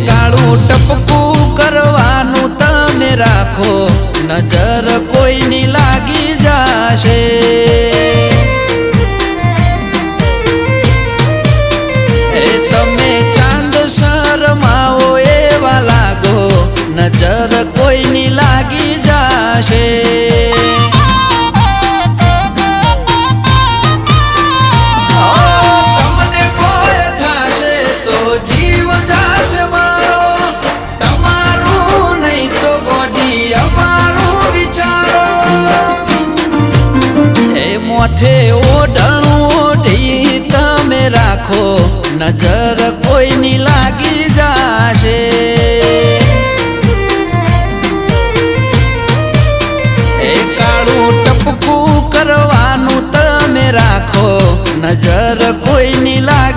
કાળું ટપકું કરવાનું તમે રાખો, નજર કોઈની લાગી જાશે. તમે ચાંદ શરમાવો એવા લાગો, નજર કોઈની લાગી જાશે. તમને કોઈ થશે તો જીવ જાશે મારો, તમારું નહીં તો બોડી અમારું વિચારો. એ મોથે ઓઢણું ઓઢી તમે રાખો, નજર કોઈની લાગી જાશે. એ કાળું ટપકું કરવાનું તમે રાખો, નજર કોઈની લાગી